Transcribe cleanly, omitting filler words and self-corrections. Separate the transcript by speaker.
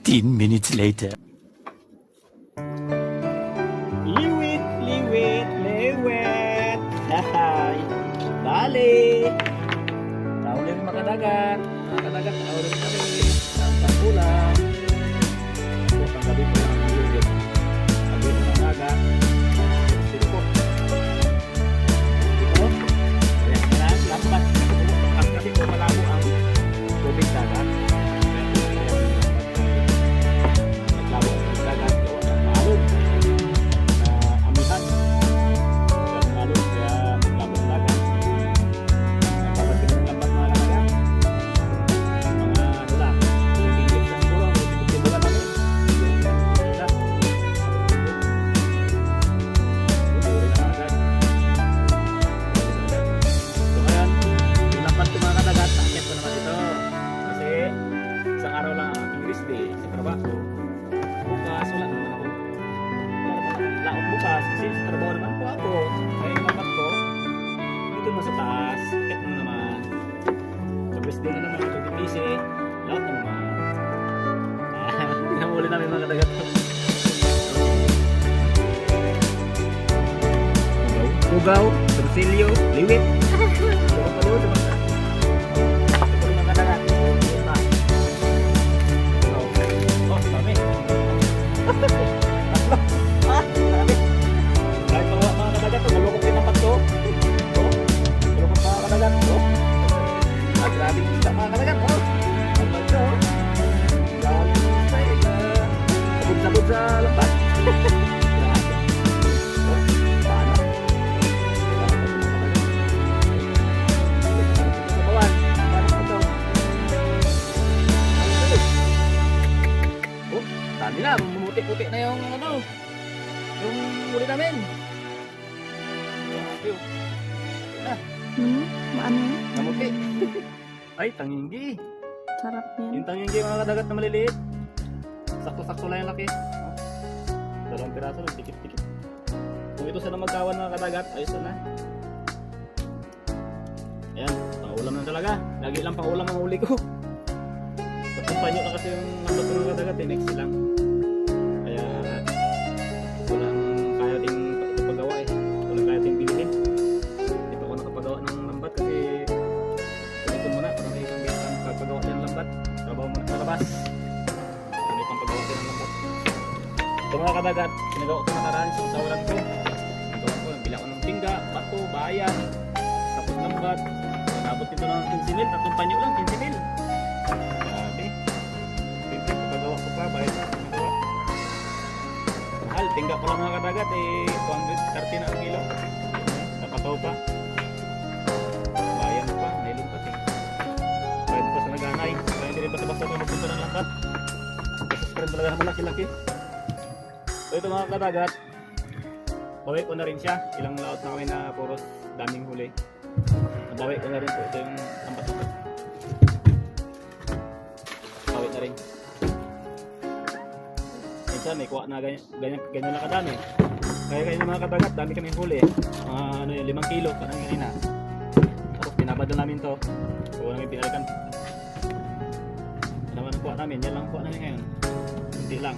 Speaker 1: 15 minutes later.
Speaker 2: Liwit, liwit, liwit. Hay. Bali. Tahuli rin makadagat. Makadagat, tahuli rin kami. Ang pulang. So, ang gabi po lang ang liwit. Gabi po ng dagat. Dito po. Dito. Ayan, kailangan lambat. Kasi po malabo ang tubig dagat. Naglabo ang tubig dagat. Gawa ng maalog. Amihan. Kaya maalog. Kaya naglabo ang dagat. Napapagin ng lambat mga kalagat. Mga ano lang. Yung ingit na siguro. Yung tibulan namin. Yung isa. Ito rin ang agad. So kaya yung lambat ko mga kadagat, akit ko naman ito. Kasi isang araw lang ang aking rest day sa trabaho. Bukas wala naman ako. Laot bukas kasi sa trabaho naman po ako. Kaya yung lambat ko, dito naman sa taas, akit mo naman. Sa rest day na naman ito busy, laot na naman. Pinamuli namin mga kadagat. Ugaw, Torsilyo, Liwit. Palud, mga kadagat. Oh, dami. Dami. Kahit mga kadagat, malukot din ang pagto. Malukot mga kadagat. At grabe kita mga kadagat. Ang pagto. Grabe sa sabod-sabod sa lambat. Grabe. Paano? Kawan, paano ito? Oh, dami na, mumuti-puti na yung ano, yung muli namin. Grabe, oh. Ah,
Speaker 3: Maano yun?
Speaker 2: namuti. Ay, tanginggi.
Speaker 3: Sarap yan.
Speaker 2: Yung tanginggi mga kadagat na maliliit. Sakto-sakto lang yung laki. Oh, dalawang piraso lang, tikit-tikit. Kung ito sana magkawan mga kadagat, ayos na. Ayan, pangulam na talaga. Lagi lang pangulam ang huli ko. Pagkumpanyo na kasi yung lambat ko ng kadagat, next lang. Kaya, walang kaya ting ipagawa eh. Walang kaya ting bilhin. Hindi pa ako nakapagawa ng lambat kasi pinipon muna para may isang beses ang pagpagawa din ng lambat. Trabaho muna sa labas. May pang pagawa din ng lambat. Ito mga kadagat, sinagawa ko nakaraan sa usawalan ko. Nagawa ko, nabila ko ng tingga, bato, bayan, tapos lambat. Nabot nito ng 15 mil, tatlong panyo lang, 15 mil. Grabe. Siyempre, pagagawa ko pa, bayad na nagawa. Mahal, tingga pa lang mga kadagat, eh, 230 na ang kilo. Nakataw pa. Bayan pa, nailon pa, bayad pa sa naganay. Kaya hindi rin basta-basta ito magpunta ng lambat. Kasi pa rin talaga naman laki-laki. So ito mga kadagat, bawi ko na rin siya. Ilang laot na kami na puros daming huli. Nabawi ko na rin po. Ito yung lambat-lambat. Bawi na rin. Minsan may kuha na ganyan lang kadami. Kaya na mga kadagat, dami kami huli. Ano yun, 5 kilo. Parang ganyan na. Tapos binabad na namin to. So namin pinalikan. Ano naman ang kuha namin? Yan lang ang kuha namin ngayon. Hindi lang.